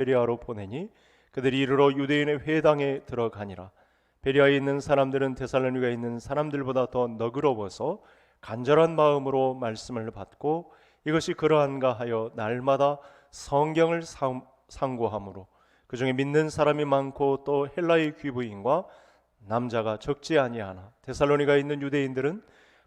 베레아로 보내니 그들이 이르러 유대인의 회당에 들어가니라. 베레아에 있는 사람들은 데살로니가에 있는 사람들보다 더 너그러워서 간절한 마음으로 말씀을 받고 이것이 그러한가 하여 날마다 성경을 상고함으로 그 중에 믿는 사람이 많고 또 헬라의 귀부인과 남자가 적지 아니하나 데살로니가에 있는 유대인들은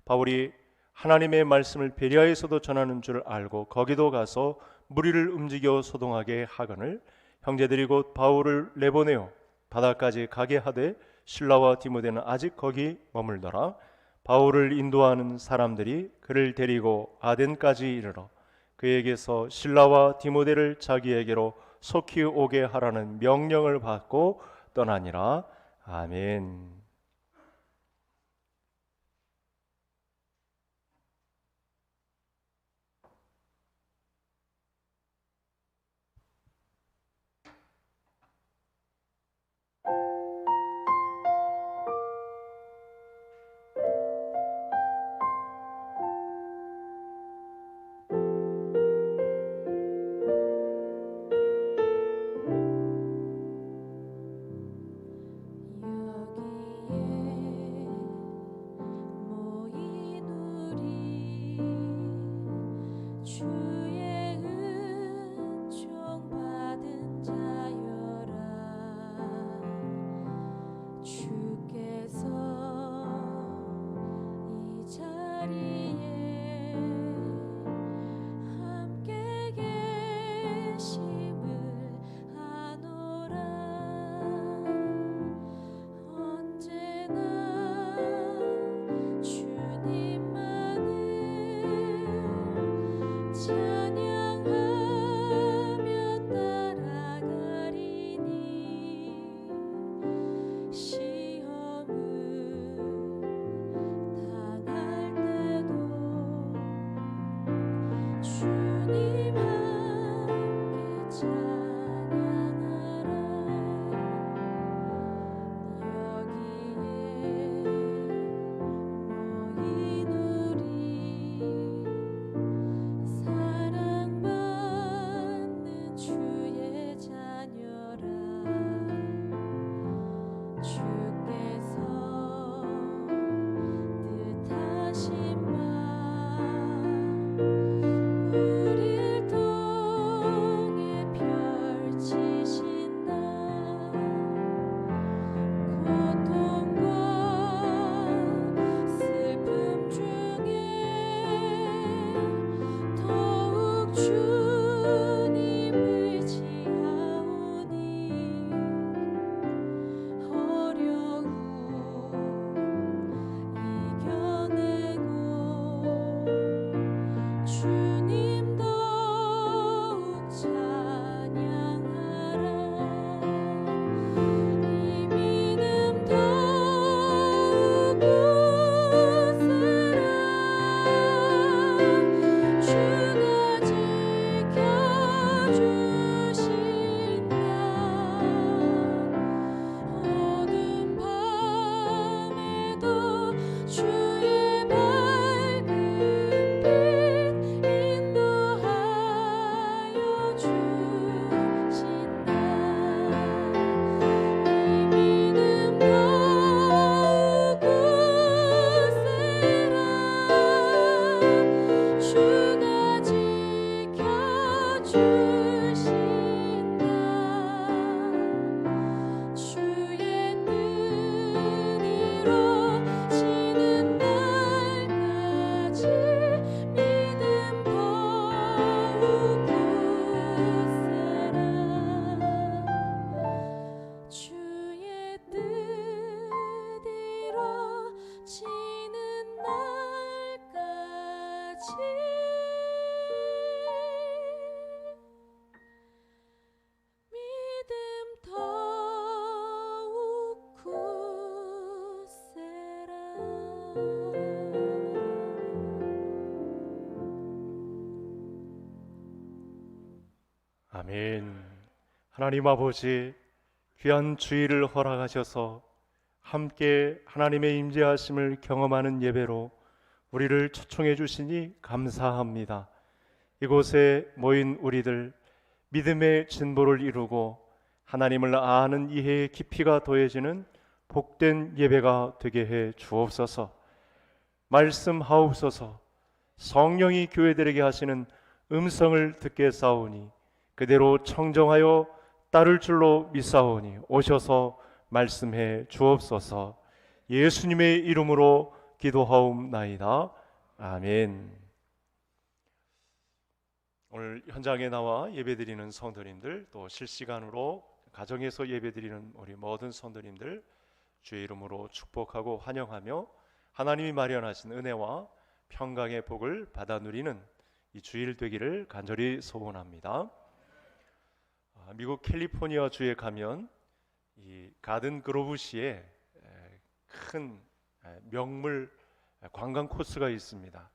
바울이 하나님의 말씀을 베레아에서도 전하는 줄 알고 거기도 가서 무리를 움직여 소동하게 하거늘 형제들이 곧 바울을 내보내어 바다까지 가게 하되 실라와 디모데는 아직 거기 머물더라. 바울을 인도하는 사람들이 그를 데리고 아덴까지 이르러 그에게서 실라와 디모데를 자기에게로 속히 오게 하라는 명령을 받고 떠나니라. 아멘. 아멘. 하나님 아버지, 귀한 주일을 허락하셔서 함께 하나님의 임재하심을 경험하는 예배로 우리를 초청해 주시니 감사합니다. 이곳에 모인 우리들 믿음의 진보를 이루고 하나님을 아는 이해의 깊이가 더해지는 복된 예배가 되게 해 주옵소서. 말씀하옵소서. 성령이 교회들에게 하시는 음성을 듣게 싸우니 그대로 청정하여 따를 줄로 믿사오니 오셔서 말씀해 주옵소서. 예수님의 이름으로 기도하옵나이다. 아멘. 오늘 현장에 나와 예배드리는 성도님들, 또 실시간으로 가정에서 예배드리는 우리 모든 성도님들 주의 이름으로 축복하고 환영하며 하나님이 마련하신 은혜와 평강의 복을 받아 누리는 이 주일 되기를 간절히 소원합니다. 미국 캘리포니아 주에 가면 이 가든 그로브시에 큰 명물 관광 코스가 있습니다.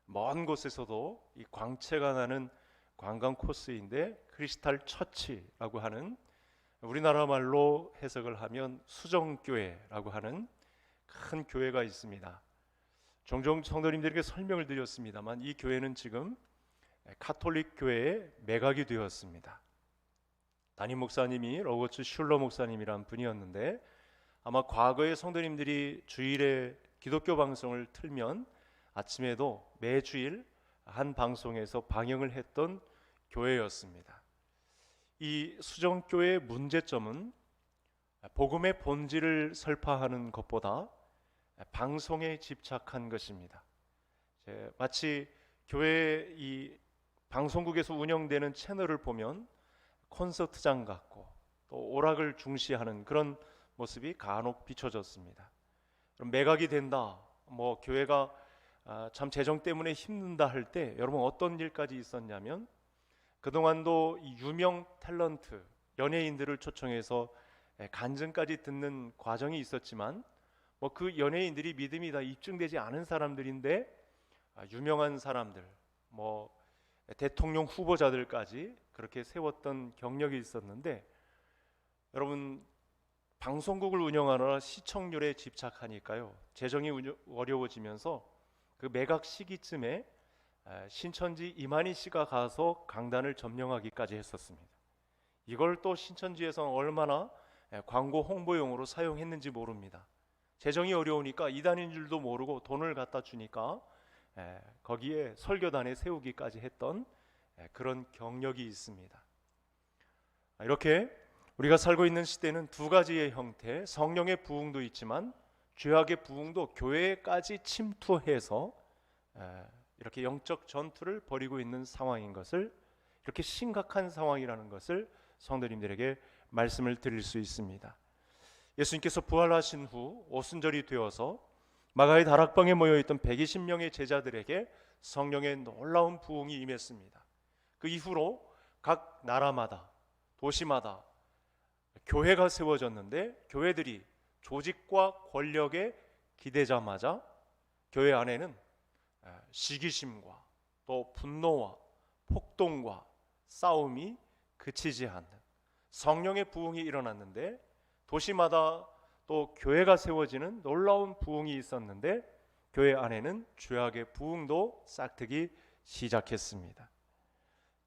먼 곳에서도 이 광채가 나는 관광 코스인데 크리스탈 처치라고 하는, 우리나라 말로 해석을 하면 수정교회라고 하는 큰 교회가 있습니다. 종종 성도님들에게 설명을 드렸습니다만 이 교회는 지금 카톨릭 교회의 매각이 되었습니다. 담임 목사님이 로버트 슐러 목사님이란 분이었는데, 아마 과거에 성도님들이 주일에 기독교 방송을 틀면 아침에도 매주일 한 방송에서 방영을 했던 교회였습니다. 이 수정교회의 문제점은 복음의 본질을 설파하는 것보다 방송에 집착한 것입니다. 마치 교회 이 방송국에서 운영되는 채널을 보면 콘서트장 같고 또 오락을 중시하는 그런 모습이 간혹 비춰졌습니다. 그럼 매각이 된다, 뭐 교회가 참 재정 때문에 힘든다 할 때 여러분 어떤 일까지 있었냐면, 그동안도 이 유명 탤런트 연예인들을 초청해서 간증까지 듣는 과정이 있었지만 뭐 그 연예인들이 믿음이 다 입증되지 않은 사람들인데 유명한 사람들, 뭐 대통령 후보자들까지 그렇게 세웠던 경력이 있었는데, 여러분 방송국을 운영하느라 시청률에 집착하니까요 재정이 어려워지면서 그 매각 시기쯤에 신천지 이만희 씨가 가서 강단을 점령하기까지 했었습니다. 이걸 또 신천지에서는 얼마나 광고 홍보용으로 사용했는지 모릅니다. 재정이 어려우니까 이단인 줄도 모르고 돈을 갖다 주니까 거기에 설교단에 세우기까지 했던 그런 경력이 있습니다. 이렇게 우리가 살고 있는 시대는 두 가지의 형태, 성령의 부흥도 있지만 죄악의 부흥도 교회까지 침투해서 이렇게 영적 전투를 벌이고 있는 상황인 것을, 이렇게 심각한 상황이라는 것을 성도님들에게 말씀을 드릴 수 있습니다. 예수님께서 부활하신 후 오순절이 되어서 마가의 다락방에 모여있던 120명의 제자들에게 성령의 놀라운 부흥이 임했습니다. 그 이후로 각 나라마다 도시마다 교회가 세워졌는데, 교회들이 조직과 권력에 기대자마자 교회 안에는 시기심과 또 분노와 폭동과 싸움이 그치지 않는 성령의 부흥이 일어났는데, 도시마다 또 교회가 세워지는 놀라운 부흥이 있었는데 교회 안에는 죄악의 부흥도 싹트기 시작했습니다.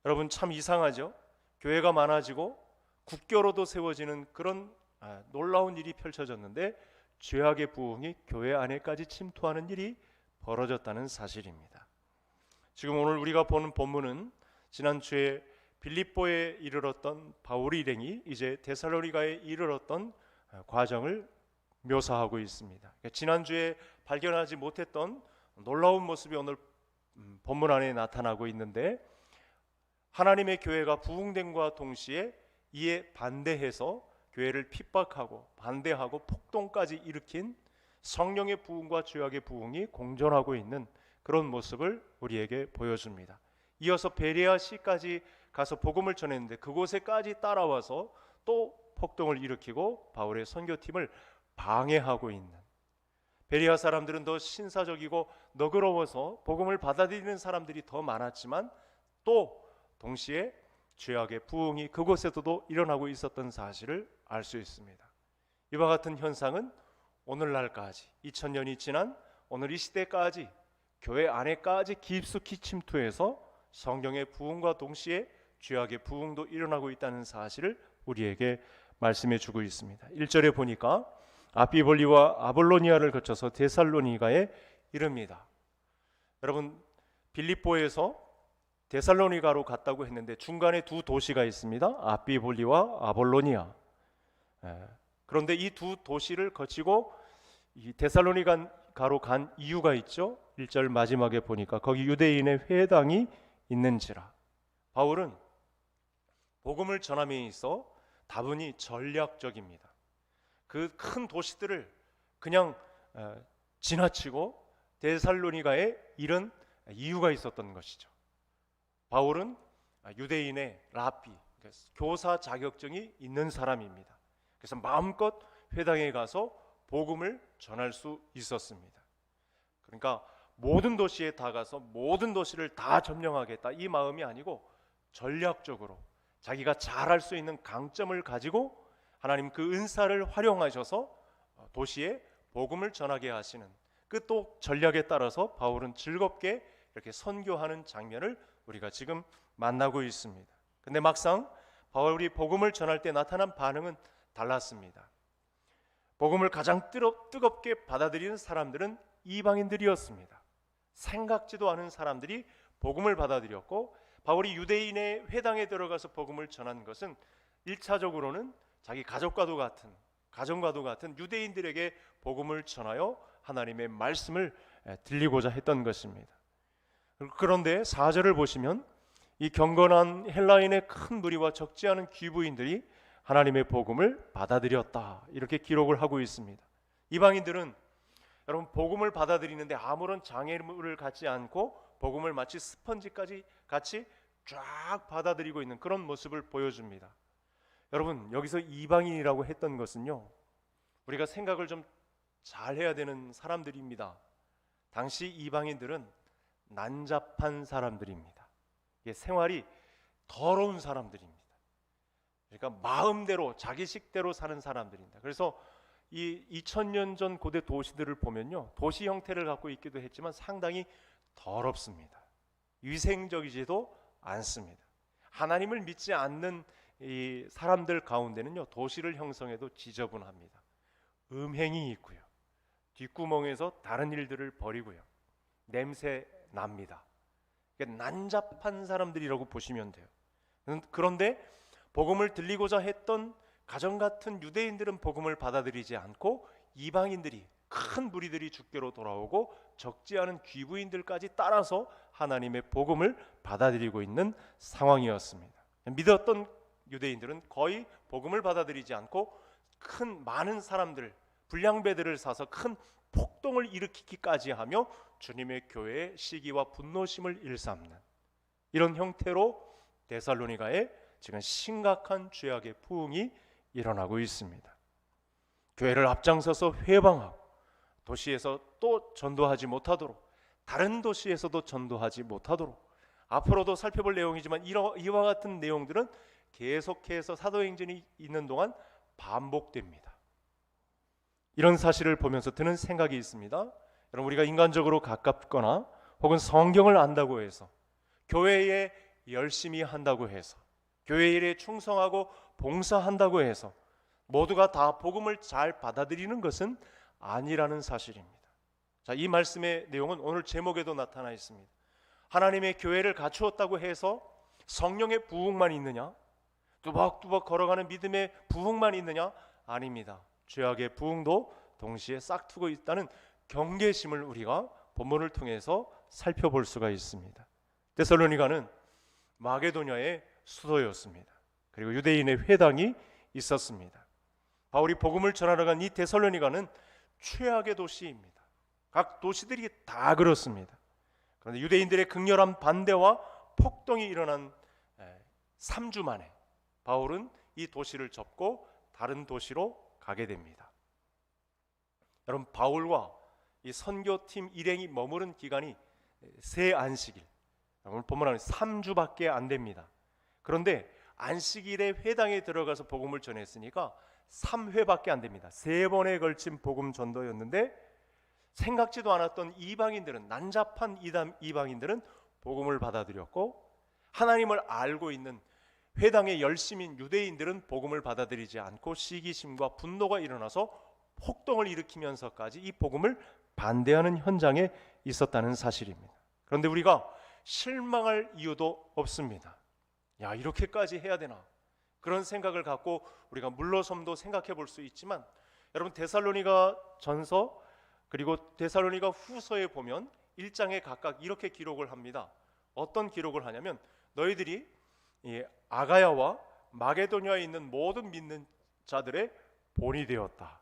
여러분 참 이상하죠? 교회가 많아지고 국교로도 세워지는 그런 놀라운 일이 펼쳐졌는데 죄악의 부흥이 교회 안에까지 침투하는 일이 벌어졌다는 사실입니다. 지금 오늘 우리가 보는 본문은 지난주에 빌립보에 이르렀던 바울의 일행이 이제 데살로니가에 이르렀던 과정을 묘사하고 있습니다. 지난주에 발견하지 못했던 놀라운 모습이 오늘 본문 안에 나타나고 있는데, 하나님의 교회가 부흥됨과 동시에 이에 반대해서 교회를 핍박하고 반대하고 폭동까지 일으킨 성령의 부흥과 죄악의 부흥이 공존하고 있는 그런 모습을 우리에게 보여줍니다. 이어서 베레아시까지 가서 복음을 전했는데 그곳에까지 따라와서 또 폭동을 일으키고 바울의 선교팀을 방해하고 있는, 베레아 사람들은 더 신사적이고 너그러워서 복음을 받아들이는 사람들이 더 많았지만 또 동시에 죄악의 부흥이 그곳에서도 일어나고 있었던 사실을 알 수 있습니다. 이와 같은 현상은 오늘날까지 2000년이 지난 오늘 이 시대까지 교회 안에까지 깊숙이 침투해서 성령의 부흥과 동시에 죄악의 부흥도 일어나고 있다는 사실을 우리에게 말씀해 주고 있습니다. 1절에 보니까 아비볼리와 아볼로니아를 거쳐서 데살로니가에 이릅니다. 여러분, 빌립보에서 데살로니가로 갔다고 했는데 중간에 두 도시가 있습니다. 아비볼리와 아볼로니아. 그런데 이 두 도시를 거치고 이 데살로니가로 간 이유가 있죠. 1절 마지막에 보니까 거기 유대인의 회당이 있는지라. 바울은 복음을 전함에 있어 다분히 전략적입니다. 그 큰 도시들을 그냥 지나치고 데살로니가에 이른 이유가 있었던 것이죠. 바울은 유대인의 라비, 교사 자격증이 있는 사람입니다. 그래서 마음껏 회당에 가서 복음을 전할 수 있었습니다. 그러니까 모든 도시에 다 가서 모든 도시를 다 점령하겠다, 이 마음이 아니고 전략적으로 자기가 잘할 수 있는 강점을 가지고 하나님 그 은사를 활용하셔서 도시에 복음을 전하게 하시는 그 또 전략에 따라서 바울은 즐겁게 이렇게 선교하는 장면을 우리가 지금 만나고 있습니다. 근데 막상 바울이 복음을 전할 때 나타난 반응은 달랐습니다. 복음을 가장 뜨겁게 받아들이는 사람들은 이방인들이었습니다. 생각지도 않은 사람들이 복음을 받아들였고, 바울이 유대인의 회당에 들어가서 복음을 전한 것은 1차적으로는 자기 가정과도 같은 유대인들에게 복음을 전하여 하나님의 말씀을 들리고자 했던 것입니다. 그런데 4절을 보시면 이 경건한 헬라인의 큰 무리와 적지 않은 귀부인들이 하나님의 복음을 받아들였다, 이렇게 기록을 하고 있습니다. 이방인들은 여러분 복음을 받아들이는데 아무런 장애물을 갖지 않고 복음을 마치 스펀지까지 같이 쫙 받아들이고 있는 그런 모습을 보여줍니다. 여러분, 여기서 이방인이라고 했던 것은요, 우리가 생각을 좀 잘해야 되는 사람들입니다. 당시 이방인들은 난잡한 사람들입니다. 생활이 더러운 사람들입니다. 그러니까 마음대로 자기식대로 사는 사람들입니다. 그래서 이 2000년 전 고대 도시들을 보면요, 도시 형태를 갖고 있기도 했지만 상당히 더럽습니다. 위생적이지도 않습니다. 하나님을 믿지 않는 이 사람들 가운데는요, 도시를 형성해도 지저분합니다. 음행이 있고요, 뒷구멍에서 다른 일들을 벌이고요, 냄새 납니다. 난잡한 사람들이라고 보시면 돼요. 그런데 복음을 들리고자 했던 가정 같은 유대인들은 복음을 받아들이지 않고 이방인들이, 큰 무리들이 주께로 돌아오고 적지 않은 귀부인들까지 따라서 하나님의 복음을 받아들이고 있는 상황이었습니다. 믿었던 유대인들은 거의 복음을 받아들이지 않고 많은 사람들, 불량배들을 사서 큰 폭동을 일으키기까지 하며 주님의 교회에 시기와 분노심을 일삼는 이런 형태로 데살로니가에 지금 심각한 죄악의 부흥이 일어나고 있습니다. 교회를 앞장서서 회방하고 도시에서 또 전도하지 못하도록, 다른 도시에서도 전도하지 못하도록, 앞으로도 살펴볼 내용이지만 이와 같은 내용들은 계속해서 사도행전이 있는 동안 반복됩니다. 이런 사실을 보면서 드는 생각이 있습니다. 여러분, 우리가 인간적으로 가깝거나 혹은 성경을 안다고 해서, 교회에 열심히 한다고 해서, 교회 일에 충성하고 봉사한다고 해서 모두가 다 복음을 잘 받아들이는 것은 아니라는 사실입니다. 자, 이 말씀의 내용은 오늘 제목에도 나타나 있습니다. 하나님의 교회를 갖추었다고 해서 성령의 부흥만 있느냐? 뚜벅뚜벅 걸어가는 믿음의 부흥만 있느냐? 아닙니다. 죄악의 부흥도 동시에 싹트고 있다는 경계심을 우리가 본문을 통해서 살펴볼 수가 있습니다. 데살로니가는 마게도냐의 수도였습니다. 그리고 유대인의 회당이 있었습니다. 바울이 복음을 전하러 간 이 데살로니가는 최악의 도시입니다. 각 도시들이 다 그렇습니다. 그런데 유대인들의 극렬한 반대와 폭동이 일어난 3주 만에 바울은 이 도시를 접고 다른 도시로 가게 됩니다. 여러분, 바울과 이 선교팀 일행이 머무른 기간이 세 안식일, 오늘 본문은 3주밖에 안 됩니다. 그런데 안식일에 회당에 들어가서 복음을 전했으니까 3회밖에 안 됩니다. 3번에 걸친 복음 전도였는데 생각지도 않았던 이방인들은, 난잡한 이방인들은 복음을 받아들였고, 하나님을 알고 있는 회당의 열심인 유대인들은 복음을 받아들이지 않고 시기심과 분노가 일어나서 폭동을 일으키면서까지 이 복음을 반대하는 현장에 있었다는 사실입니다. 그런데 우리가 실망할 이유도 없습니다. 야, 이렇게까지 해야 되나? 그런 생각을 갖고 우리가 물러섬도 생각해 볼 수 있지만, 여러분 데살로니가 전서 그리고 데살로니가 후서에 보면 1장에 각각 이렇게 기록을 합니다. 어떤 기록을 하냐면, 너희들이 이 아가야와 마게도냐에 있는 모든 믿는 자들의 본이 되었다.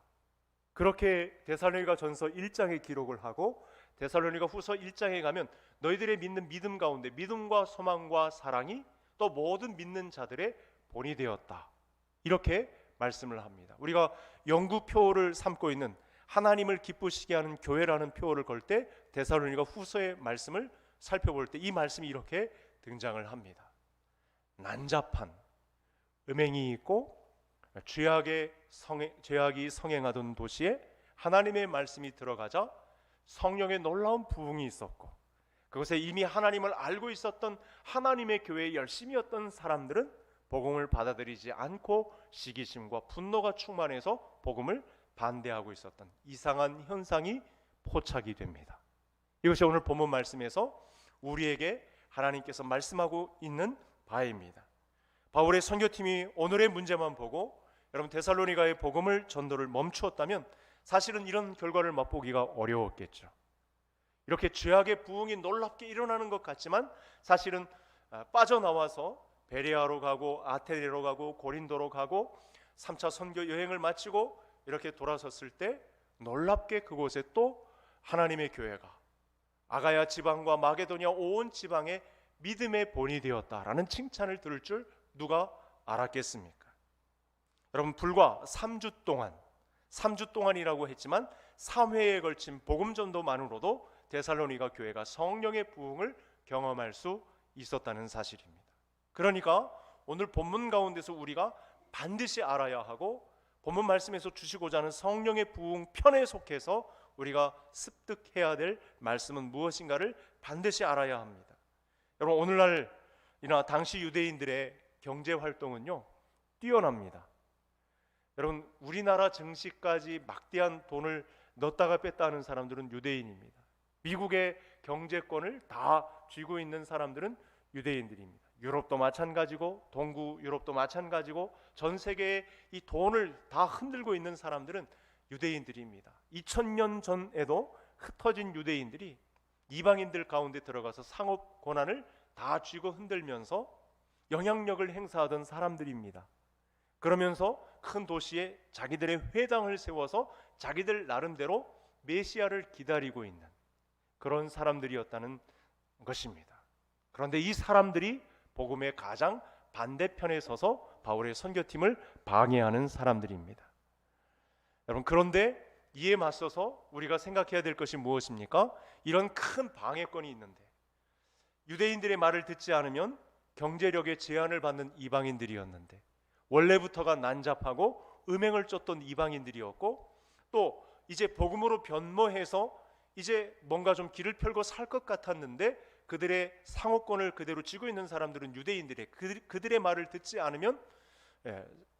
그렇게 데살로니가 전서 1장에 기록을 하고, 데살로니가 후서 1장에 가면 너희들의 믿는 믿음 가운데 믿음과 소망과 사랑이 또 모든 믿는 자들의 본이 되었다. 이렇게 말씀을 합니다. 우리가 영구표를 삼고 있는 하나님을 기쁘시게 하는 교회라는 표어를 걸 때 데살로니가 후서의 말씀을 살펴볼 때 이 말씀이 이렇게 등장을 합니다. 난잡한 음행이 있고 죄악이 성행하던 도시에 하나님의 말씀이 들어가자 성령의 놀라운 부흥이 있었고, 그것에 이미 하나님을 알고 있었던 하나님의 교회에 열심이었던 사람들은 복음을 받아들이지 않고 시기심과 분노가 충만해서 복음을 반대하고 있었던 이상한 현상이 포착이 됩니다. 이것이 오늘 본문 말씀에서 우리에게 하나님께서 말씀하고 있는 바입니다. 바울의 선교팀이 오늘의 문제만 보고 여러분 데살로니가의 복음을 전도를 멈추었다면 사실은 이런 결과를 맛보기가 어려웠겠죠. 이렇게 죄악의 부흥이 놀랍게 일어나는 것 같지만 사실은 빠져나와서 베레아로 가고 아테네로 가고 고린도로 가고 3차 선교 여행을 마치고 이렇게 돌아섰을 때 놀랍게 그곳에 또 하나님의 교회가 아가야 지방과 마게도냐 온 지방에 믿음의 본이 되었다라는 칭찬을 들을 줄 누가 알았겠습니까? 여러분 불과 3주 동안이라고 했지만 3회에 걸친 복음 전도만으로도 데살로니가 교회가 성령의 부흥을 경험할 수 있었다는 사실입니다. 그러니까 오늘 본문 가운데서 우리가 반드시 알아야 하고 본문 말씀에서 주시고자 하는 성령의 부흥 편에 속해서 우리가 습득해야 될 말씀은 무엇인가를 반드시 알아야 합니다. 여러분 오늘날이나 당시 유대인들의 경제 활동은요 뛰어납니다. 여러분 우리나라 증시까지 막대한 돈을 넣었다가 뺐다 하는 사람들은 유대인입니다. 미국의 경제권을 다 쥐고 있는 사람들은 유대인들입니다. 유럽도 마찬가지고 동구 유럽도 마찬가지고 전 세계의 이 돈을 다 흔들고 있는 사람들은 유대인들입니다. 2000년 전에도 흩어진 유대인들이 이방인들 가운데 들어가서 상업 권한을 다 쥐고 흔들면서 영향력을 행사하던 사람들입니다. 그러면서 큰 도시에 자기들의 회당을 세워서 자기들 나름대로 메시아를 기다리고 있는 그런 사람들이었다는 것입니다. 그런데 이 사람들이 복음의 가장 반대편에 서서 바울의 선교팀을 방해하는 사람들입니다. 여러분 그런데 이에 맞서서 우리가 생각해야 될 것이 무엇입니까? 이런 큰 방해권이 있는데 유대인들의 말을 듣지 않으면 경제력의 제한을 받는 이방인들이었는데 원래부터가 난잡하고 음행을 쫓던 이방인들이었고 또 이제 복음으로 변모해서 이제 뭔가 좀 길을 펴고 살 것 같았는데 그들의 상호권을 그대로 쥐고 있는 사람들은 유대인들의 그들의 말을 듣지 않으면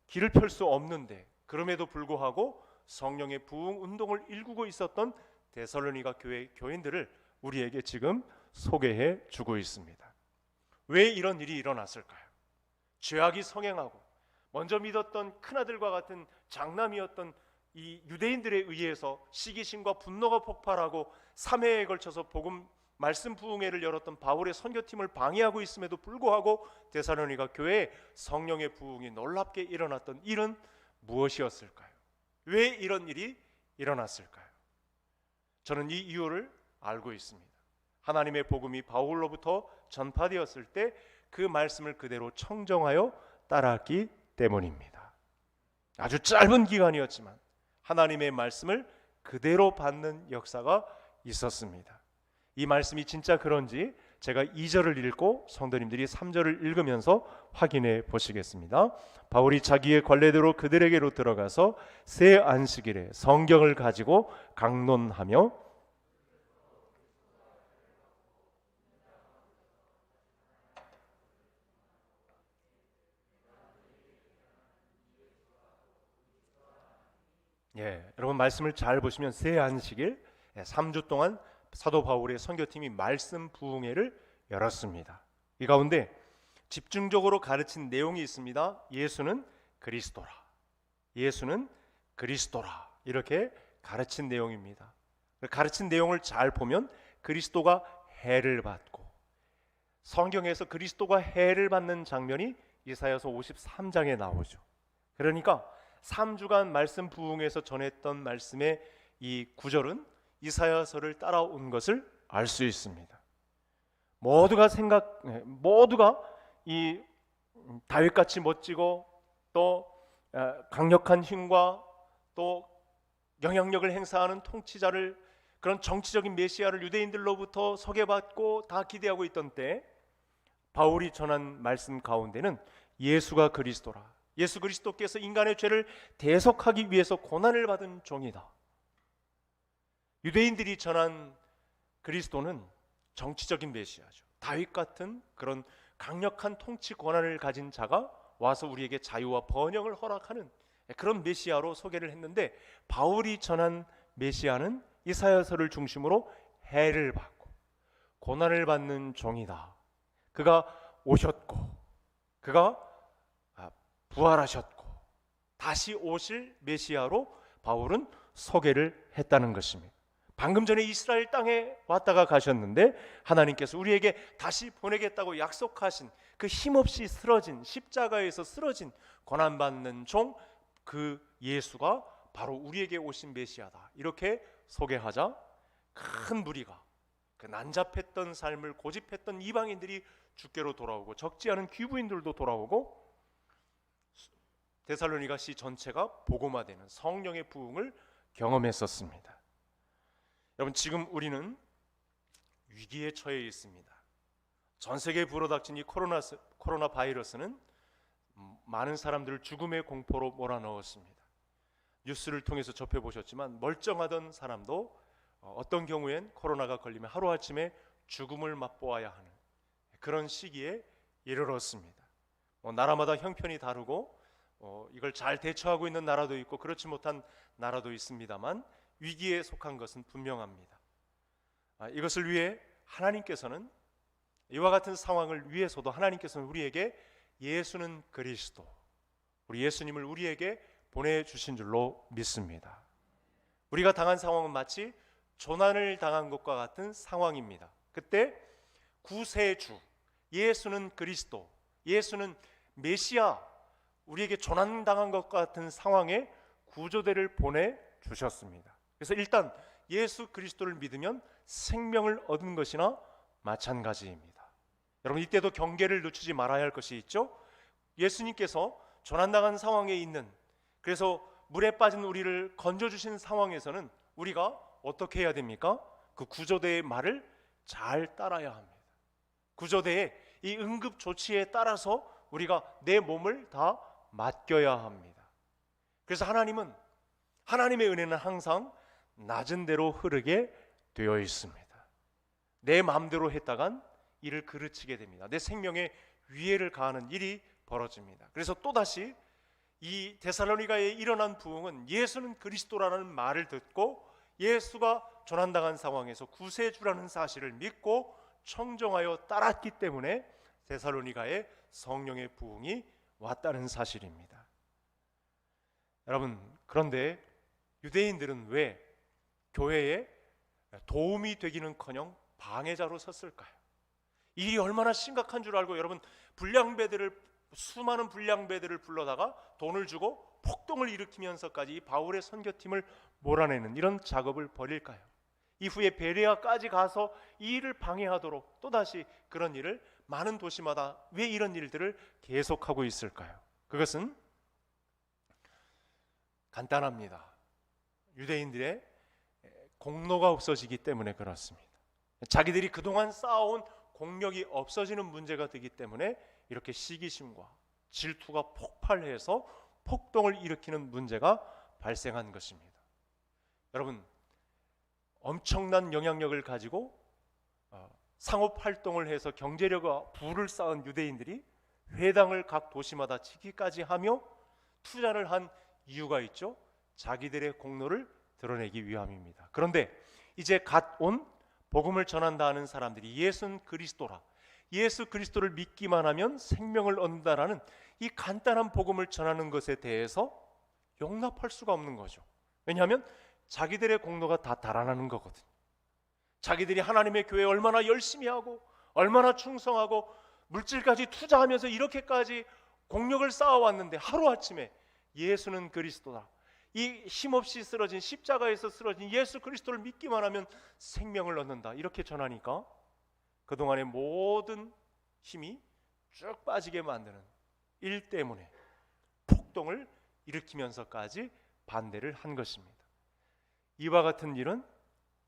길을 펼 수 없는데 그럼에도 불구하고 성령의 부흥 운동을 일구고 있었던 데살로니가 교회 교인들을 우리에게 지금 소개해 주고 있습니다. 왜 이런 일이 일어났을까요? 죄악이 성행하고 먼저 믿었던 큰아들과 같은 장남이었던 이 유대인들에 의해서 시기심과 분노가 폭발하고 3회에 걸쳐서 복음 말씀 부흥회를 열었던 바울의 선교팀을 방해하고 있음에도 불구하고 데살로니가 교회에 성령의 부흥이 놀랍게 일어났던 일은 무엇이었을까요? 왜 이런 일이 일어났을까요? 저는 이 이유를 알고 있습니다. 하나님의 복음이 바울로부터 전파되었을 때 그 말씀을 그대로 청정하여 따랐기 때문입니다. 아주 짧은 기간이었지만 하나님의 말씀을 그대로 받는 역사가 있었습니다. 이 말씀이 진짜 그런지 제가 2절을 읽고 성도님들이 3절을 읽으면서 확인해 보시겠습니다. 바울이 자기의 관례대로 그들에게로 들어가서 새 안식일에 성경을 가지고 강론하며 여러분 말씀을 잘 보시면 새 안식일 3주 동안 사도 바울의 선교팀이 말씀 부흥회를 열었습니다. 이 가운데 집중적으로 가르친 내용이 있습니다. 예수는 그리스도라. 예수는 그리스도라. 이렇게 가르친 내용입니다. 가르친 내용을 잘 보면 그리스도가 해를 받고, 성경에서 그리스도가 해를 받는 장면이 이사야서 53장에 나오죠. 그러니까 3주간 말씀 부흥에서 전했던 말씀의 이 구절은 이사야서를 따라온 것을 알 수 있습니다. 모두가 이 다윗같이 멋지고 또 강력한 힘과 또 영향력을 행사하는 통치자를, 그런 정치적인 메시아를 유대인들로부터 소개받고 다 기대하고 있던 때 바울이 전한 말씀 가운데는 예수가 그리스도라. 예수 그리스도께서 인간의 죄를 대속하기 위해서 고난을 받은 종이다. 유대인들이 전한 그리스도는 정치적인 메시아죠. 다윗 같은 그런 강력한 통치 권한을 가진 자가 와서 우리에게 자유와 번영을 허락하는 그런 메시아로 소개를 했는데, 바울이 전한 메시아는 이사야서를 중심으로 해를 받고 고난을 받는 종이다. 그가 오셨고 그가 부활하셨고 다시 오실 메시아로 바울은 소개를 했다는 것입니다. 방금 전에 이스라엘 땅에 왔다가 가셨는데 하나님께서 우리에게 다시 보내겠다고 약속하신 그 힘없이 쓰러진, 십자가에서 쓰러진 고난받는 종, 그 예수가 바로 우리에게 오신 메시아다. 이렇게 소개하자 큰 무리가, 그 난잡했던 삶을 고집했던 이방인들이 주께로 돌아오고 적지 않은 귀부인들도 돌아오고 데살로니가시 전체가 복음화되는 성령의 부흥을 경험했었습니다. 여러분, 지금 우리는 위기에 처해 있습니다. 전 세계에 불어닥친 이 코로나 바이러스는 많은 사람들을 죽음의 공포로 몰아넣었습니다. 뉴스를 통해서 접해보셨지만 멀쩡하던 사람도 어떤 경우엔 코로나가 걸리면 하루아침에 죽음을 맛보아야 하는 그런 시기에 이르렀습니다. 나라마다 형편이 다르고 이걸 잘 대처하고 있는 나라도 있고 그렇지 못한 나라도 있습니다만 위기에 속한 것은 분명합니다. 이것을 위해 하나님께서는, 이와 같은 상황을 위해서도 하나님께서는 우리에게 예수는 그리스도, 우리 예수님을 우리에게 보내주신 줄로 믿습니다. 우리가 당한 상황은 마치 조난을 당한 것과 같은 상황입니다. 그때 구세주, 예수는 그리스도, 예수는 메시아, 우리에게 조난당한 것과 같은 상황에 구조대를 보내주셨습니다. 그래서 일단 예수 그리스도를 믿으면 생명을 얻은 것이나 마찬가지입니다. 여러분, 이때도 경계를 늦추지 말아야 할 것이 있죠. 예수님께서 조난당한 상황에 있는, 그래서 물에 빠진 우리를 건져주신 상황에서는 우리가 어떻게 해야 됩니까? 그 구조대의 말을 잘 따라야 합니다. 구조대의 이 응급 조치에 따라서 우리가 내 몸을 다 맡겨야 합니다. 그래서 하나님의 은혜는 항상 낮은 대로 흐르게 되어 있습니다. 내 마음대로 했다간 이를 그르치게 됩니다. 내 생명에 위해를 가하는 일이 벌어집니다. 그래서 또다시 이 데살로니가에 일어난 부흥은 예수는 그리스도라는 말을 듣고 예수가 조난당한 상황에서 구세주라는 사실을 믿고 청정하여 따랐기 때문에 데살로니가에 성령의 부흥이 왔다는 사실입니다. 여러분, 그런데 유대인들은 왜 교회에 도움이 되기는커녕 방해자로 섰을까요? 일이 얼마나 심각한 줄 알고 여러분, 수많은 불량배들을 불러다가 돈을 주고 폭동을 일으키면서까지 바울의 선교팀을 몰아내는 이런 작업을 벌일까요? 이후에 베레아까지 가서 이 일을 방해하도록 또다시 그런 일을 많은 도시마다 왜 이런 일들을 계속하고 있을까요? 그것은 간단합니다. 유대인들의 공로가 없어지기 때문에 그렇습니다. 자기들이 그동안 쌓아온 공력이 없어지는 문제가 되기 때문에 이렇게 시기심과 질투가 폭발해서 폭동을 일으키는 문제가 발생한 것입니다. 여러분, 엄청난 영향력을 가지고 상업활동을 해서 경제력과 부를 쌓은 유대인들이 회당을 각 도시마다 지키까지 하며 투자를 한 이유가 있죠. 자기들의 공로를 드러내기 위함입니다. 그런데 이제 갓 온 복음을 전한다 하는 사람들이 예수는 그리스도라, 예수 그리스도를 믿기만 하면 생명을 얻는다라는 이 간단한 복음을 전하는 것에 대해서 용납할 수가 없는 거죠. 왜냐하면 자기들의 공로가 다 달아나는 거거든요. 자기들이 하나님의 교회에 얼마나 열심히 하고 얼마나 충성하고 물질까지 투자하면서 이렇게까지 공력을 쌓아왔는데 하루아침에 예수는 그리스도다, 이 힘없이 쓰러진 십자가에서 쓰러진 예수 그리스도를 믿기만 하면 생명을 얻는다, 이렇게 전하니까 그동안의 모든 힘이 쭉 빠지게 만드는 일 때문에 폭동을 일으키면서까지 반대를 한 것입니다. 이와 같은 일은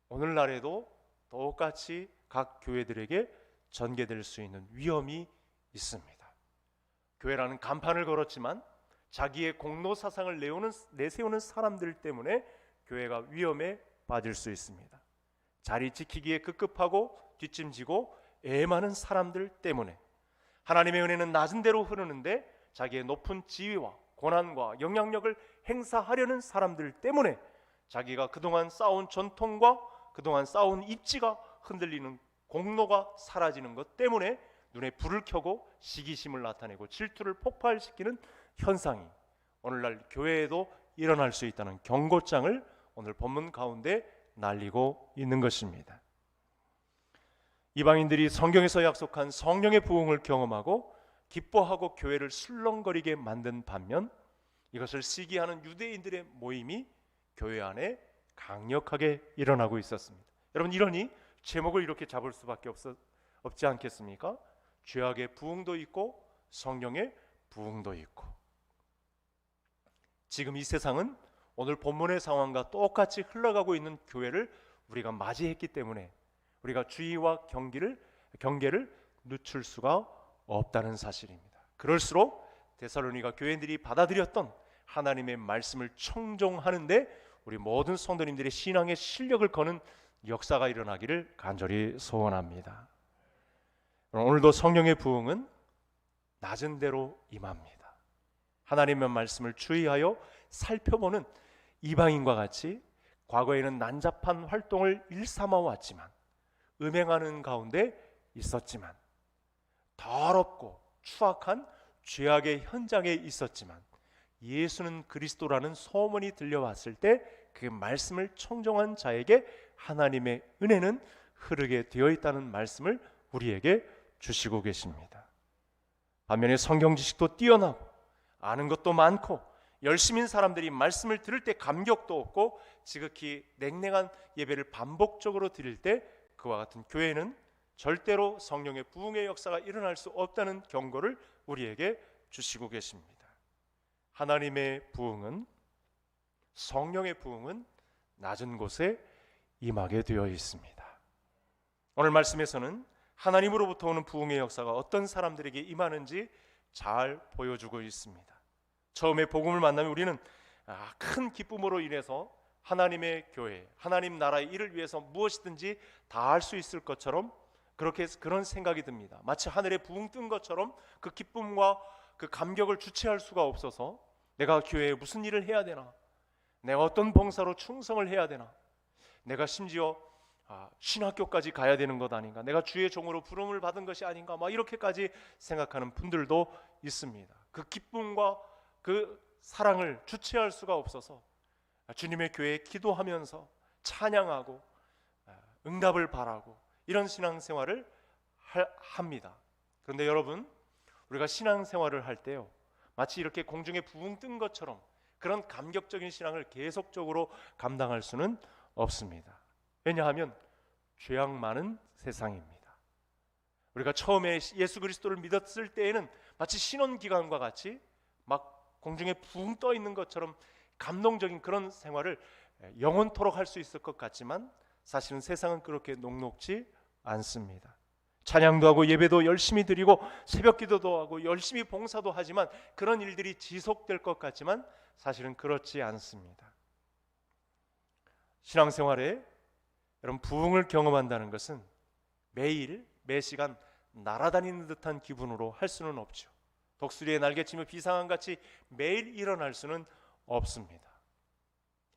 오늘날에도 똑같이 각 교회들에게 전개될 수 있는 위험이 있습니다. 교회라는 간판을 걸었지만 자기의 공로 사상을 내세우는 사람들 때문에 교회가 위험에 빠질 수 있습니다. 자리 지키기에 급급하고 뒷짐지고 애 많은 사람들 때문에, 하나님의 은혜는 낮은 대로 흐르는데 자기의 높은 지위와 고난과 영향력을 행사하려는 사람들 때문에 자기가 그동안 쌓아온 전통과 그동안 쌓아온 입지가 흔들리는, 공로가 사라지는 것 때문에 눈에 불을 켜고 시기심을 나타내고 질투를 폭발시키는 현상이 오늘날 교회에도 일어날 수 있다는 경고장을 오늘 본문 가운데 날리고 있는 것입니다. 이방인들이 성경에서 약속한 성령의 부흥을 경험하고 기뻐하고 교회를 술렁거리게 만든 반면, 이것을 시기하는 유대인들의 모임이 교회 안에 강력하게 일어나고 있었습니다. 여러분, 이러니 제목을 이렇게 잡을 수밖에 없지 않겠습니까? 죄악의 부흥도 있고 성령의 부흥도 있고. 지금 이 세상은 오늘 본문의 상황과 똑같이 흘러가고 있는 교회를 우리가 맞이했기 때문에 우리가 주의와 경계를 늦출 수가 없다는 사실입니다. 그럴수록 데살로니가 교회들이 받아들였던 하나님의 말씀을 청종하는데 우리 모든 성도님들의 신앙의 실력을 거는 역사가 일어나기를 간절히 소원합니다. 오늘도 성령의 부흥은 낮은 대로 임합니다. 하나님의 말씀을 주의하여 살펴보는 이방인과 같이 과거에는 난잡한 활동을 일삼아 왔지만, 음행하는 가운데 있었지만, 더럽고 추악한 죄악의 현장에 있었지만 예수는 그리스도라는 소문이 들려왔을 때 그 말씀을 청종한 자에게 하나님의 은혜는 흐르게 되어 있다는 말씀을 우리에게 주시고 계십니다. 반면에 성경 지식도 뛰어나고 아는 것도 많고 열심인 사람들이 말씀을 들을 때 감격도 없고 지극히 냉랭한 예배를 반복적으로 드릴 때 그와 같은 교회는 절대로 성령의 부흥의 역사가 일어날 수 없다는 경고를 우리에게 주시고 계십니다. 하나님의 부흥은, 성령의 부흥은 낮은 곳에 임하게 되어 있습니다. 오늘 말씀에서는 하나님으로부터 오는 부흥의 역사가 어떤 사람들에게 임하는지 잘 보여주고 있습니다. 처음에 복음을 만나면 우리는 큰 기쁨으로 인해서 하나님의 교회, 하나님 나라의 일을 위해서 무엇이든지 다 할 수 있을 것처럼 그런 생각이 듭니다. 마치 하늘에 부흥 뜬 것처럼 그 기쁨과 그 감격을 주체할 수가 없어서 내가 교회에 무슨 일을 해야 되나, 내가 어떤 봉사로 충성을 해야 되나, 내가 심지어 신학교까지 가야 되는 것 아닌가, 내가 주의 종으로 부름을 받은 것이 아닌가, 이렇게까지 생각하는 분들도 있습니다. 그 기쁨과 그 사랑을 주체할 수가 없어서 주님의 교회에 기도하면서 찬양하고 응답을 바라고 이런 신앙생활을 합니다. 그런데 여러분, 우리가 신앙생활을 할 때요, 마치 이렇게 공중에 부흥 뜬 것처럼 그런 감격적인 신앙을 계속적으로 감당할 수는 없습니다. 왜냐하면 죄악 많은 세상입니다. 우리가 처음에 예수 그리스도를 믿었을 때에는 마치 신혼기간과 같이 막 공중에 붕 떠 있는 것처럼 감동적인 그런 생활을 영원토록 할 수 있을 것 같지만 사실은 세상은 그렇게 녹록지 않습니다. 찬양도 하고 예배도 열심히 드리고 새벽기도도 하고 열심히 봉사도 하지만 그런 일들이 지속될 것 같지만 사실은 그렇지 않습니다. 신앙생활에 여러분, 부흥을 경험한다는 것은 매일 매시간 날아다니는 듯한 기분으로 할 수는 없죠. 독수리의 날개치며 비상함같이 매일 일어날 수는 없습니다.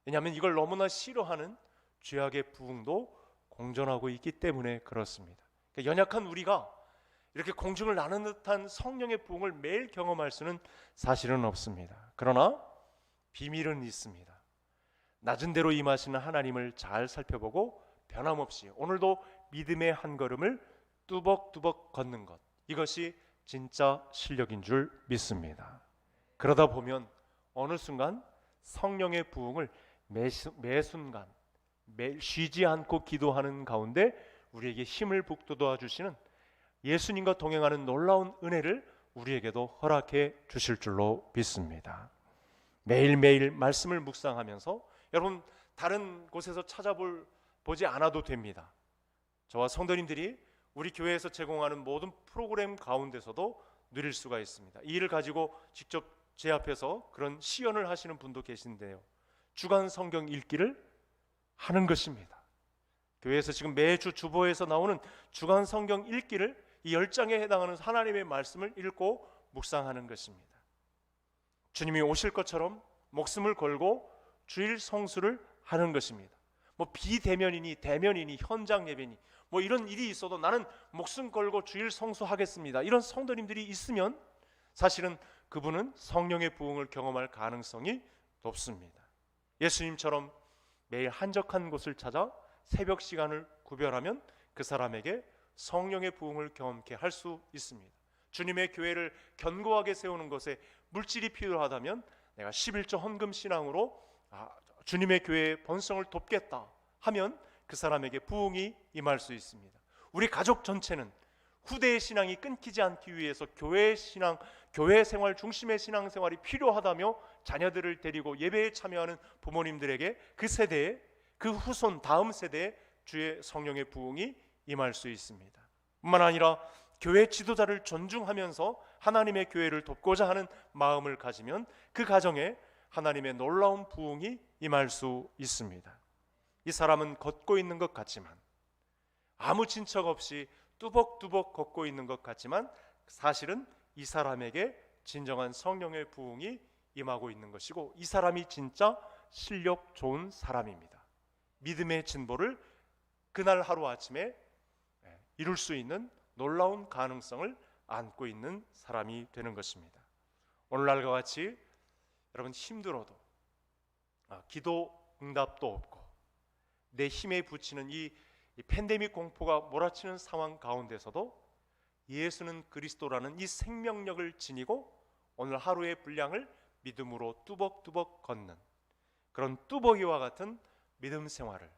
왜냐하면 이걸 너무나 싫어하는 죄악의 부흥도 공존하고 있기 때문에 그렇습니다. 그러니까 연약한 우리가 이렇게 공중을 나는 듯한 성령의 부흥을 매일 경험할 수는 사실은 없습니다. 그러나 비밀은 있습니다. 낮은 대로 임하시는 하나님을 잘 살펴보고 변함없이 오늘도 믿음의 한 걸음을 뚜벅뚜벅 걷는 것, 이것이 진짜 실력인 줄 믿습니다. 그러다 보면 어느 순간 성령의 부흥을 매 순간 쉬지 않고 기도하는 가운데 우리에게 힘을 북돋아 주시는 예수님과 동행하는 놀라운 은혜를 우리에게도 허락해 주실 줄로 믿습니다. 매일매일 말씀을 묵상하면서 여러분 다른 곳에서 찾아보지 않아도 됩니다. 저와 성도님들이 우리 교회에서 제공하는 모든 프로그램 가운데서도 누릴 수가 있습니다. 이 일을 가지고 직접 제 앞에서 그런 시연을 하시는 분도 계신데요, 주간 성경 읽기를 하는 것입니다. 교회에서 지금 매주 주보에서 나오는 주간 성경 읽기를 이 10장에 해당하는 하나님의 말씀을 읽고 묵상하는 것입니다. 주님이 오실 것처럼 목숨을 걸고 주일 성수를 하는 것입니다. 뭐 비대면이니 대면이니 현장 예배니 뭐 이런 일이 있어도 나는 목숨 걸고 주일 성수하겠습니다, 이런 성도님들이 있으면 사실은 그분은 성령의 부흥을 경험할 가능성이 높습니다. 예수님처럼 매일 한적한 곳을 찾아 새벽 시간을 구별하면 그 사람에게 성령의 부흥을 경험케 할 수 있습니다. 주님의 교회를 견고하게 세우는 것에 물질이 필요하다면 내가 11조 헌금 신앙으로 주님의 교회의 번성을 돕겠다 하면 그 사람에게 부흥이 임할 수 있습니다. 우리 가족 전체는 후대의 신앙이 끊기지 않기 위해서 교회 생활 중심의 신앙생활이 필요하다며 자녀들을 데리고 예배에 참여하는 부모님들에게 그 세대에, 그 후손 다음 세대에 주의 성령의 부흥이 임할 수 있습니다. 뿐만 아니라 교회 지도자를 존중하면서 하나님의 교회를 돕고자 하는 마음을 가지면 그 가정에 하나님의 놀라운 부흥이 임할 수 있습니다. 이 사람은 걷고 있는 것 같지만, 아무 친척 없이 뚜벅뚜벅 걷고 있는 것 같지만 사실은 이 사람에게 진정한 성령의 부흥이 임하고 있는 것이고, 이 사람이 진짜 실력 좋은 사람입니다. 믿음의 진보를 그날 하루아침에 이룰 수 있는 놀라운 가능성을 안고 있는 사람이 되는 것입니다. 오늘날과 같이 여러분 힘들어도 기도 응답도 없고 내 힘에 부치는 이 팬데믹 공포가 몰아치는 상황 가운데서도 예수는 그리스도라는 이 생명력을 지니고 오늘 하루의 분량을 믿음으로 뚜벅뚜벅 걷는 그런 뚜벅이와 같은 믿음 생활을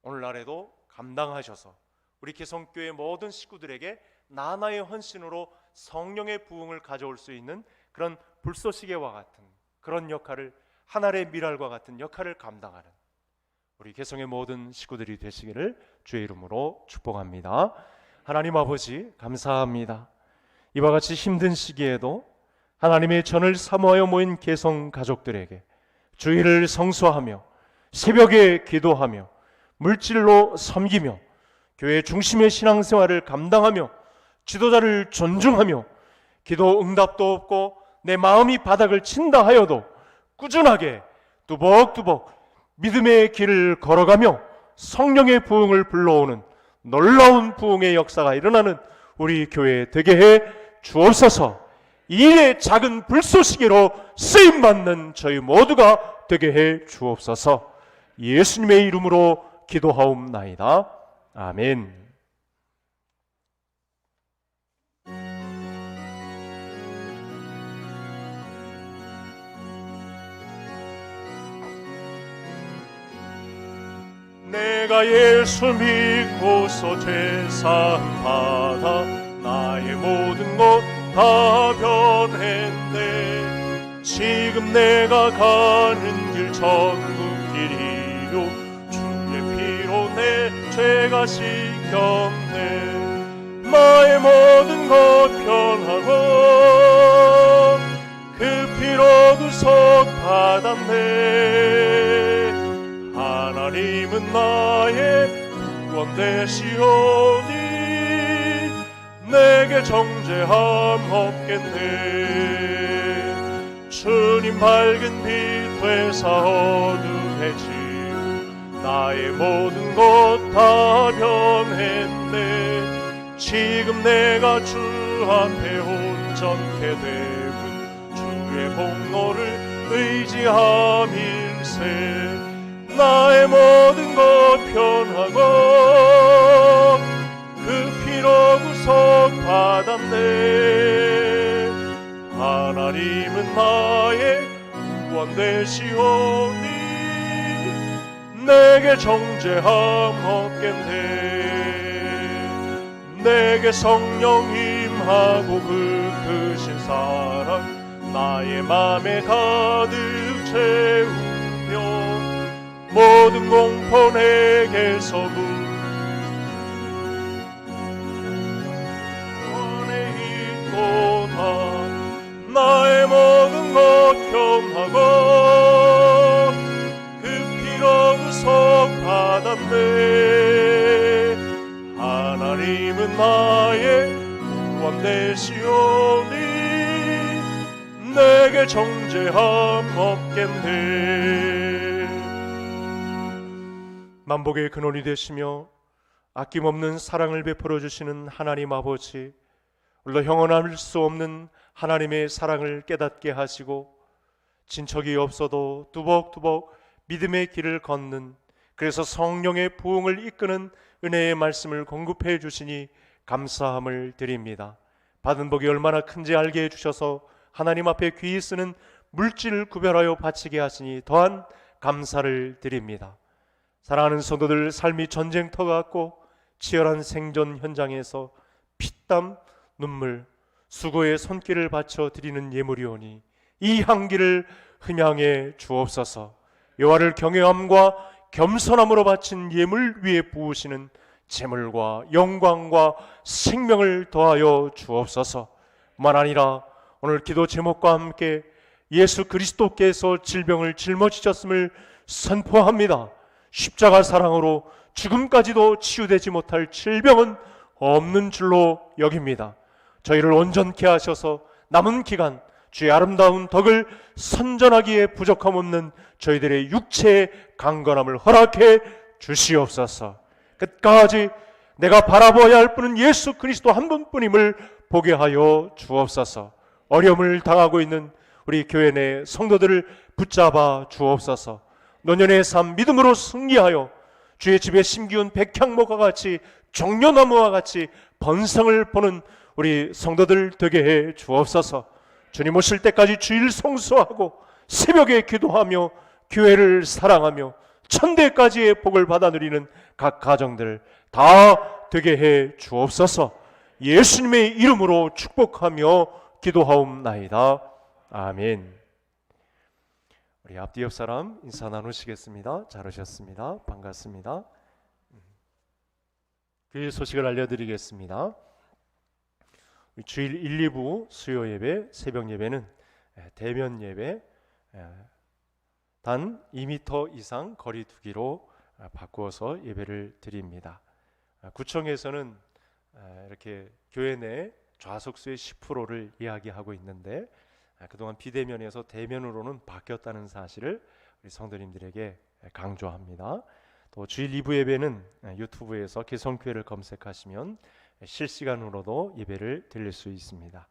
오늘날에도 감당하셔서 우리 개성교회 모든 식구들에게 나나의 헌신으로 성령의 부흥을 가져올 수 있는 그런 불쏘시개와 같은 그런 역할을, 하늘의 미랄과 같은 역할을 감당하는 우리 개성의 모든 식구들이 되시기를 주의 이름으로 축복합니다. 하나님 아버지 감사합니다. 이와 같이 힘든 시기에도 하나님의 전을 사모하여 모인 개성 가족들에게 주일을 성수하며 새벽에 기도하며 물질로 섬기며 교회 중심의 신앙생활을 감당하며 지도자를 존중하며 기도 응답도 없고 내 마음이 바닥을 친다 하여도 꾸준하게 뚜벅뚜벅 믿음의 길을 걸어가며 성령의 부흥을 불러오는 놀라운 부흥의 역사가 일어나는 우리 교회 되게 해 주옵소서. 이 일의 작은 불쏘시개로 쓰임받는 저희 모두가 되게 해 주옵소서. 예수님의 이름으로 기도하옵나이다. 아멘. 내가 예수 믿고서 죄사함 받아 나의 모든 것 다 변했네. 지금 내가 가는 길 천국 길이요 주의 피로 내 죄가 씻겼네. 나의 모든 것 변하고 그 피로 구속 받았네. 하나님은 나의 구원 되시오니 내게 정죄함 없겠네. 주님 밝은 빛 되사 어둠에 나의 모든 것 다 변했네. 지금 내가 주 앞에 온전케 되고 주의 공로를 의지함일세. 나의 모든 것 변하고 그 피로 구속받았네. 하나님은 나의 구원 되시오니 내게 정죄함 없겠네. 내게 성령 임하고 그 크신 사랑 나의 맘에 가득 채우며 모든 공포 내게서 구원에 있도다. 나의 모든 것 겸하고 그 피로 구속받았네. 하나님은 나의 구원 되시오니 내게 정죄함 없겠네. 만복의 근원이 되시며 아낌없는 사랑을 베풀어 주시는 하나님 아버지, 물론 형언할 수 없는 하나님의 사랑을 깨닫게 하시고 친척이 없어도 뚜벅뚜벅 믿음의 길을 걷는, 그래서 성령의 부흥을 이끄는 은혜의 말씀을 공급해 주시니 감사함을 드립니다. 받은 복이 얼마나 큰지 알게 해주셔서 하나님 앞에 귀히 쓰는 물질을 구별하여 바치게 하시니 더한 감사를 드립니다. 사랑하는 성도들 삶이 전쟁터 같고 치열한 생존 현장에서 피땀 눈물 수고의 손길을 바쳐 드리는 예물이오니 이 향기를 흠양해 주옵소서. 여호와를 경외함과 겸손함으로 바친 예물 위에 부으시는 재물과 영광과 생명을 더하여 주옵소서. 뿐만 아니라 오늘 기도 제목과 함께 예수 그리스도께서 질병을 짊어지셨음을 선포합니다. 십자가 사랑으로 죽음까지도 치유되지 못할 질병은 없는 줄로 여깁니다. 저희를 온전케 하셔서 남은 기간 주의 아름다운 덕을 선전하기에 부족함 없는 저희들의 육체의 강건함을 허락해 주시옵소서. 끝까지 내가 바라보아야 할 분은 예수 그리스도 한 분뿐임을 보게 하여 주옵소서. 어려움을 당하고 있는 우리 교회 내 성도들을 붙잡아 주옵소서. 노년의 삶 믿음으로 승리하여 주의 집에 심기운 백향목과 같이 종려나무와 같이 번성을 보는 우리 성도들 되게 해 주옵소서. 주님 오실 때까지 주일 성수하고 새벽에 기도하며 교회를 사랑하며 천대까지의 복을 받아 누리는 각 가정들 다 되게 해 주옵소서. 예수님의 이름으로 축복하며 기도하옵나이다. 아멘. 우리 앞뒤 옆 사람 인사 나누시겠습니다. 잘 오셨습니다. 반갑습니다. 교회 소식을 알려드리겠습니다. 주일 1, 2부 수요 예배, 새벽 예배는 대면 예배 단 2m 이상 거리 두기로 바꾸어서 예배를 드립니다. 구청에서는 이렇게 교회 내 좌석수의 10%를 이야기하고 있는데 그동안 비대면에서 대면으로는 바뀌었다는 사실을 우리 성도님들에게 강조합니다. 또 주일 2부 예배는 유튜브에서 개성교회를 검색하시면 실시간으로도 예배를 드릴 수 있습니다.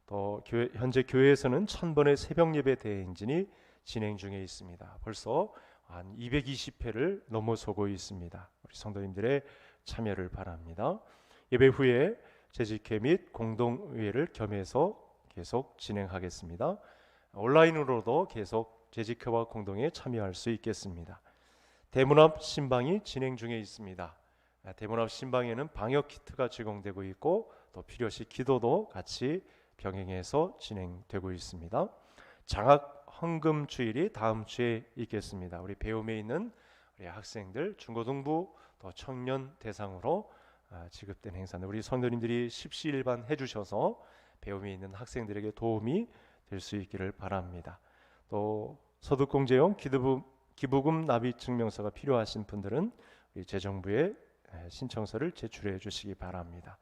또 현재 교회에서는 1000번의 새벽 예배 대행진이 진행 중에 있습니다. 벌써 한 220회를 넘어서고 있습니다. 우리 성도님들의 참여를 바랍니다. 예배 후에 재직회 및 공동의회를 겸해서 계속 진행하겠습니다. 온라인으로도 계속 재직회와 공동에 참여할 수 있겠습니다. 대문앞 신방이 진행 중에 있습니다. 대문앞 신방에는 방역 키트가 제공되고 있고 또 필요시 기도도 같이 병행해서 진행되고 있습니다. 장학 헌금 주일이 다음 주에 있겠습니다. 우리 배움에 있는 우리 학생들, 중고등부 또 청년 대상으로 지급된 행사인데 우리 성도님들이 십시일반 해주셔서 배움에 있는 학생들에게 도움이 될 수 있기를 바랍니다. 또 소득공제용 기부금 납입 증명서가 필요하신 분들은 우리 재정부에 신청서를 제출해 주시기 바랍니다.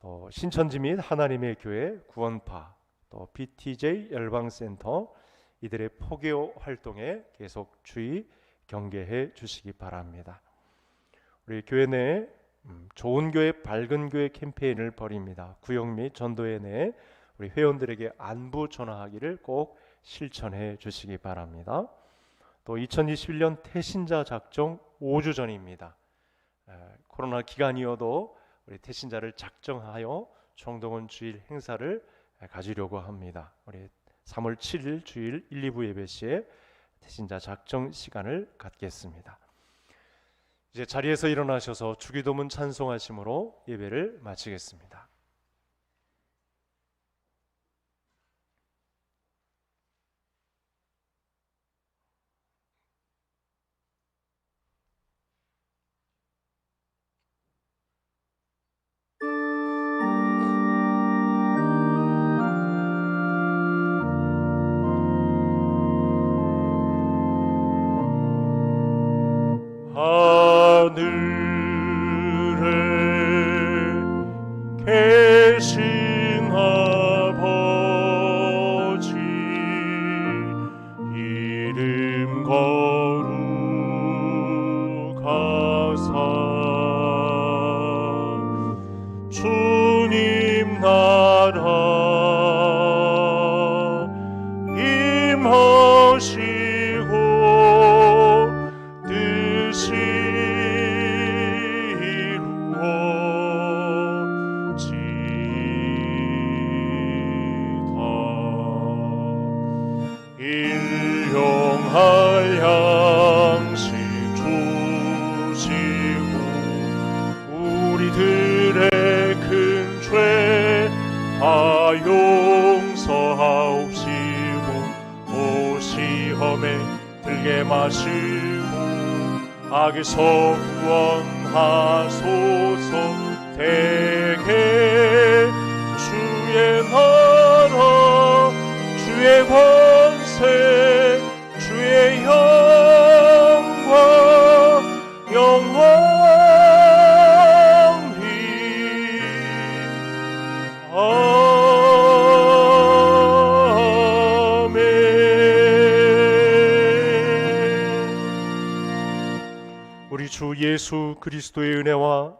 또 신천지 및 하나님의 교회 구원파 또 BTJ 열방센터 이들의 포교 활동에 계속 주의 경계해 주시기 바랍니다. 우리 교회 내 좋은 교회 밝은 교회 캠페인을 벌입니다. 구역 및 전도회 내 우리 회원들에게 안부 전하기를 꼭 실천해 주시기 바랍니다. 또 2021년 태신자 작정 5주 전입니다. 코로나 기간이어도 우리 태신자를 작정하여 총동원 주일 행사를 가지려고 합니다. 우리 3월 7일 주일 1, 2부 예배 시에 태신자 작정 시간을 갖겠습니다. 이제 자리에서 일어나셔서 주기도문 찬송하심으로 예배를 마치겠습니다. 하늘에 계신 아버지 이름 거룩하사 주님 나라 임하시고 뜻이 일용할 양식 주시고 우리들의 큰 죄 다 용서하옵시고 또 시험에 들게 마시고 악에서 구원하소서. 대개 주의 나라 주의 권세 주의 영광 영원히 아멘. 우리 주 예수 그리스도의 은혜와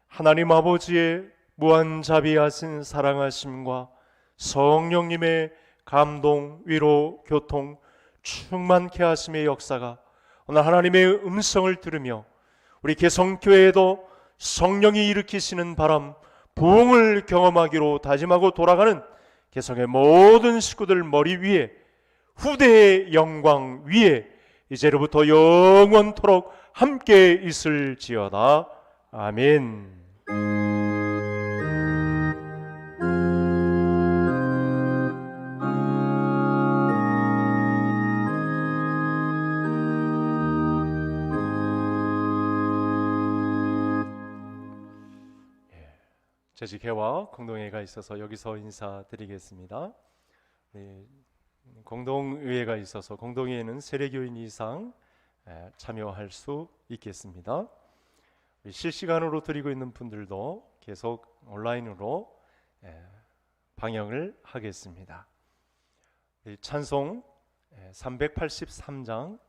하나님 아버지의 무한 자비하신 사랑하심과 성령님의 감동, 위로, 교통, 충만케 하심의 역사가 오늘 하나님의 음성을 들으며 우리 개성교회에도 성령이 일으키시는 바람, 부흥을 경험하기로 다짐하고 돌아가는 개성의 모든 식구들 머리 위에, 후대의 영광 위에 이제로부터 영원토록 함께 있을지어다. 아멘. 재직회와 공동회가 있어서 여기서 인사드리겠습니다. 공동의회가 있어서 공동회에는 세례교인 이상 참여할 수 있겠습니다. 실시간으로 드리고 있는 분들도 계속 온라인으로 방영을 하겠습니다. 찬송 383장